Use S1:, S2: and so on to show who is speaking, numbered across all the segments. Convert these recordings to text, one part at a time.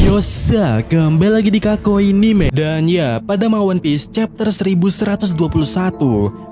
S1: Yosa, kembali lagi di Kakoi Anime. Dan ya, pada One Piece chapter 1121,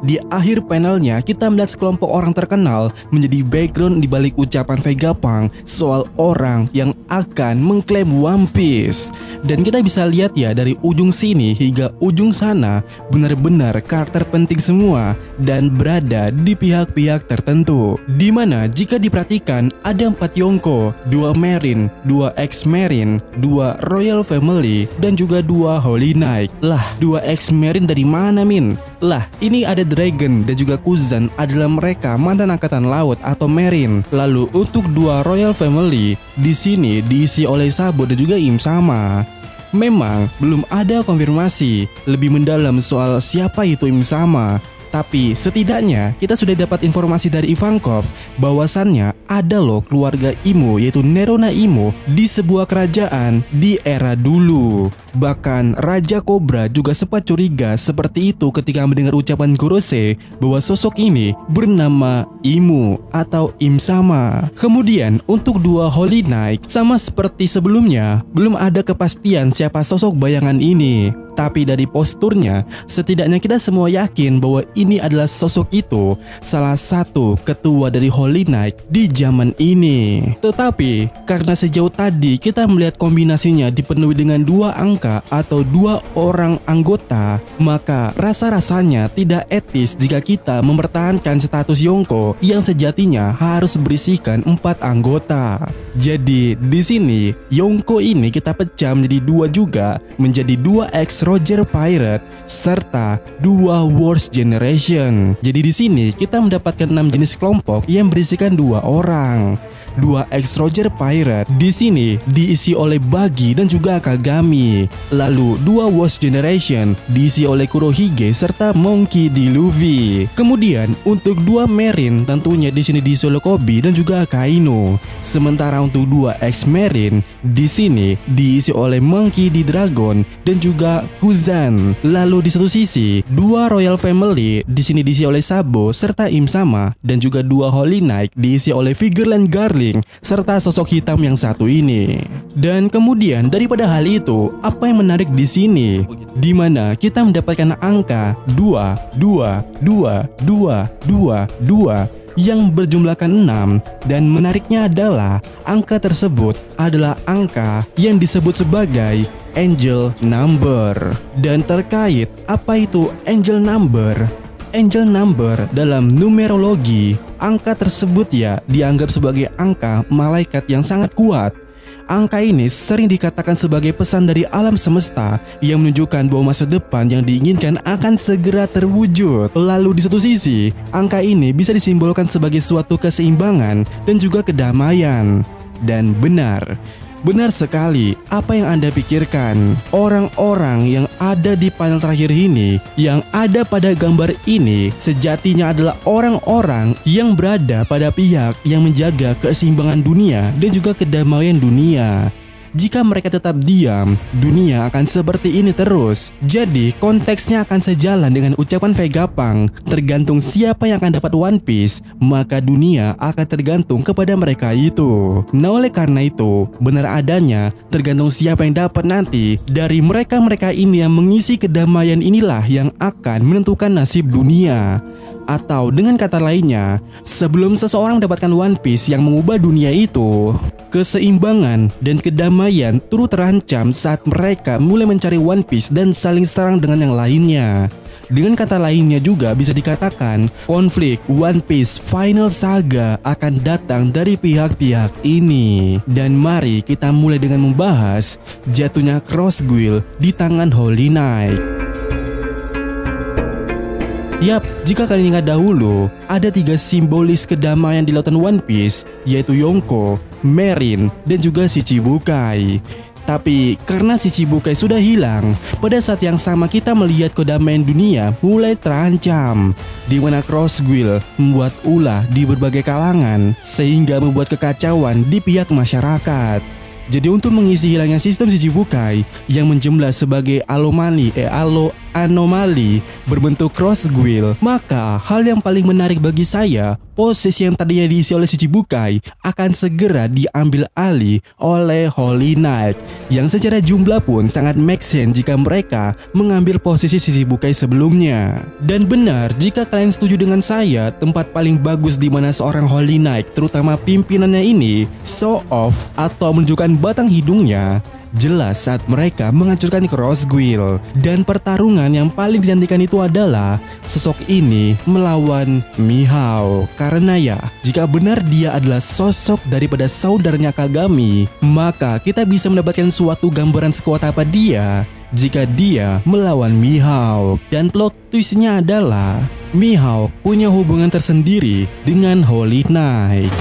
S1: di akhir panelnya kita melihat sekelompok orang terkenal menjadi background di balik ucapan Vegapunk soal orang yang akan mengklaim One Piece. Dan kita bisa lihat ya, dari ujung sini hingga ujung sana benar-benar karakter penting semua dan berada di pihak-pihak tertentu. Dimana jika diperhatikan ada 4 Yonko, 2 Marine, 2 ex-Marine, 2 Royal Family, dan juga 2 Holy Knight. Lah, 2 ex-Marine dari mana, Min? Lah, ini ada Dragon dan juga Kuzan adalah mereka mantan angkatan laut atau Marine. Lalu untuk 2 Royal Family di sini diisi oleh Sabo dan juga Im Sama. Memang belum ada konfirmasi lebih mendalam soal siapa itu Im Sama. Tapi setidaknya kita sudah dapat informasi dari Ivankov bahwasannya ada loh keluarga Imo, yaitu Nerona Imo, di sebuah kerajaan di era dulu. Bahkan Raja Cobra juga sempat curiga seperti itu ketika mendengar ucapan Gorosei bahwa sosok ini bernama Imo atau Im Sama. Kemudian untuk 2 Holy Knight, sama seperti sebelumnya belum ada kepastian siapa sosok bayangan ini. Tapi dari posturnya, setidaknya kita semua yakin bahwa ini adalah sosok itu, salah satu ketua dari Holy Knight di zaman ini. Tetapi karena sejauh tadi kita melihat kombinasinya dipenuhi dengan 2 angka atau 2 orang anggota, maka rasa-rasanya tidak etis jika kita mempertahankan status Yonko yang sejatinya harus berisikan 4 anggota. Jadi di sini Yonko ini kita pecah menjadi 2 juga, menjadi 2 X Roger Pirate serta 2 Worst Generation. Jadi di sini kita mendapatkan 6 jenis kelompok yang berisikan 2 orang. 2 X Roger Pirate di sini diisi oleh Buggy dan juga Kagami. Lalu 2 Worst Generation diisi oleh Kurohige serta Monkey D. Luffy. Kemudian untuk 2 Marine tentunya di sini diisi oleh Koby dan juga Akainu. Sementara untuk 2 X Marine di sini diisi oleh Monkey D. Dragon dan juga Kuzan. Lalu di satu sisi 2 Royal Family di sini diisi oleh Sabo serta Im Sama, dan juga 2 Holy Knight diisi oleh Figureland Garling serta sosok hitam yang satu ini. Dan kemudian daripada hal itu, apa yang menarik di sini? Dimana kita mendapatkan angka 2, 2, 2, 2, 2, 2 yang berjumlahkan 6, dan menariknya adalah angka tersebut adalah angka yang disebut sebagai Angel Number. Dan terkait apa itu Angel Number? Angel Number dalam numerologi, angka tersebut ya dianggap sebagai angka malaikat yang sangat kuat. Angka ini sering dikatakan sebagai pesan dari alam semesta yang menunjukkan bahwa masa depan yang diinginkan akan segera terwujud. Lalu di satu sisi, angka ini bisa disimbolkan sebagai suatu keseimbangan dan juga kedamaian. Dan benar sekali apa yang Anda pikirkan. Orang-orang yang ada di panel terakhir ini, yang ada pada gambar ini, sejatinya adalah orang-orang yang berada pada pihak yang menjaga keseimbangan dunia dan juga kedamaian dunia. Jika mereka tetap diam, dunia akan seperti ini terus. Jadi konteksnya akan sejalan dengan ucapan Vegapunk, tergantung siapa yang akan dapat One Piece, maka dunia akan tergantung kepada mereka itu. Nah, oleh karena itu, benar adanya tergantung siapa yang dapat nanti. Dari mereka-mereka ini yang mengisi kedamaian inilah yang akan menentukan nasib dunia. Atau dengan kata lainnya, sebelum seseorang mendapatkan One Piece yang mengubah dunia itu, keseimbangan dan kedamaian turut terancam saat mereka mulai mencari One Piece dan saling serang dengan yang lainnya. Dengan kata lainnya juga bisa dikatakan konflik One Piece Final Saga akan datang dari pihak-pihak ini. Dan mari kita mulai dengan membahas jatuhnya Cross Guild di tangan Holy Knight. Yap, jika kalian ingat dahulu, ada 3 simbolis kedamaian di lautan One Piece, yaitu Yonko, Marine, dan juga Shichibukai. Tapi karena Shichibukai sudah hilang, pada saat yang sama kita melihat kedamaian dunia mulai terancam, di mana Cross Guild membuat ulah di berbagai kalangan, sehingga membuat kekacauan di pihak masyarakat. Jadi untuk mengisi hilangnya sistem Shichibukai yang menjemlah sebagai anomali berbentuk cross guild. Maka hal yang paling menarik bagi saya, posisi yang tadinya diisi oleh Shichibukai akan segera diambil alih oleh Holy Knight, yang secara jumlah pun sangat make sense jika mereka mengambil posisi Shichibukai sebelumnya. Dan benar, jika kalian setuju dengan saya, tempat paling bagus di mana seorang Holy Knight, terutama pimpinannya ini, show off atau menunjukkan batang hidungnya, jelas saat mereka menghancurkan Cross Guild. Dan pertarungan yang paling dinantikan itu adalah sosok ini melawan Mihao. Karena ya, jika benar dia adalah sosok daripada saudaranya Kagami, maka kita bisa mendapatkan suatu gambaran sekuat apa dia jika dia melawan Mihao. Dan plot twistnya adalah Mihao punya hubungan tersendiri dengan Holy Knight.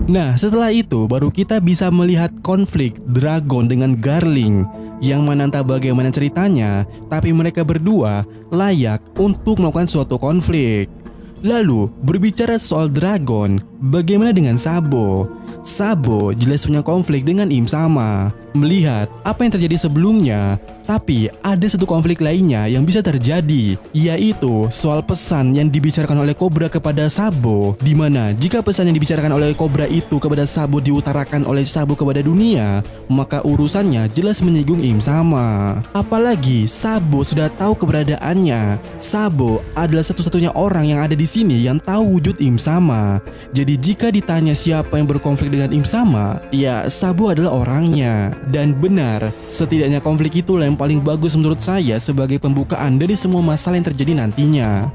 S1: Nah, setelah itu baru kita bisa melihat konflik Dragon dengan Garling, yang mana entah bagaimana ceritanya, tapi mereka berdua layak untuk melakukan suatu konflik. Lalu berbicara soal Dragon, bagaimana dengan Sabo? Sabo jelas punya konflik dengan Im Sama. Melihat apa yang terjadi sebelumnya, tapi ada satu konflik lainnya yang bisa terjadi, yaitu soal pesan yang dibicarakan oleh Cobra kepada Sabo, dimana jika pesan yang dibicarakan oleh Cobra itu kepada Sabo diutarakan oleh Sabo kepada dunia, maka urusannya jelas menyinggung Im Sama. Apalagi Sabo sudah tahu keberadaannya. Sabo adalah satu-satunya orang yang ada di sini yang tahu wujud Im Sama. Jadi jika ditanya siapa yang berkonflik dengan Im Sama, ya Sabo adalah orangnya. Dan benar, setidaknya konflik itulah yang paling bagus menurut saya sebagai pembukaan dari semua masalah yang terjadi nantinya.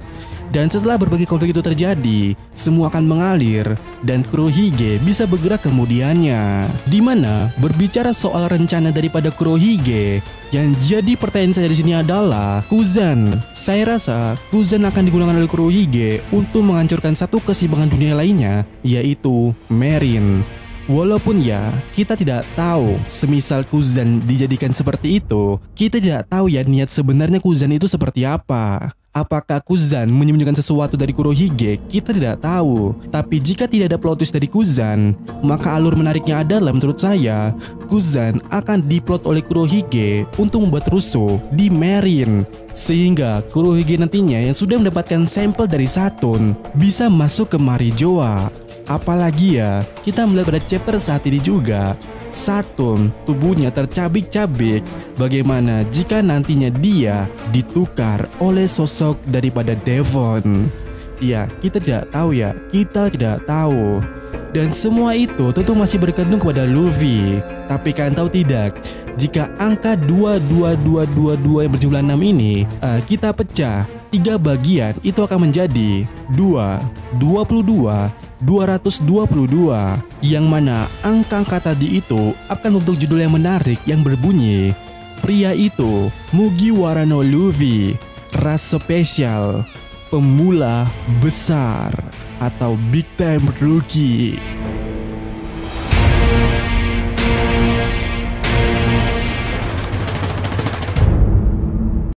S1: Dan setelah berbagai konflik itu terjadi, semua akan mengalir dan Kurohige bisa bergerak kemudiannya. Dimana berbicara soal rencana daripada Kurohige, yang jadi pertanyaan saya di sini adalah Kuzan. Saya rasa Kuzan akan digunakan oleh Kurohige untuk menghancurkan satu keseimbangan dunia lainnya, yaitu Merin. Walaupun ya, kita tidak tahu semisal Kuzan dijadikan seperti itu, kita tidak tahu ya niat sebenarnya Kuzan itu seperti apa. Apakah Kuzan menyembunyikan sesuatu dari Kurohige? Kita tidak tahu. Tapi jika tidak ada plot twist dari Kuzan, maka alur menariknya adalah menurut saya, Kuzan akan diplot oleh Kurohige untuk membuat rusuh di Merin, sehingga Kurohige nantinya yang sudah mendapatkan sampel dari Saturn bisa masuk ke Marijoa. Apalagi ya, kita melihat pada chapter saat ini juga, Saturn tubuhnya tercabik-cabik. Bagaimana jika nantinya dia ditukar oleh sosok daripada Devon? Ya, kita tidak tahu ya, kita tidak tahu. Dan semua itu tentu masih bergantung kepada Luffy. Tapi kalian tahu tidak, jika angka 22222 yang berjumlah 6 ini kita pecah 3 bagian, itu akan menjadi 2, 22, 222, yang mana angka-angka tadi itu akan membentuk judul yang menarik yang berbunyi pria itu Mugiwara no Luffy, ras spesial, pemula besar atau big time rookie.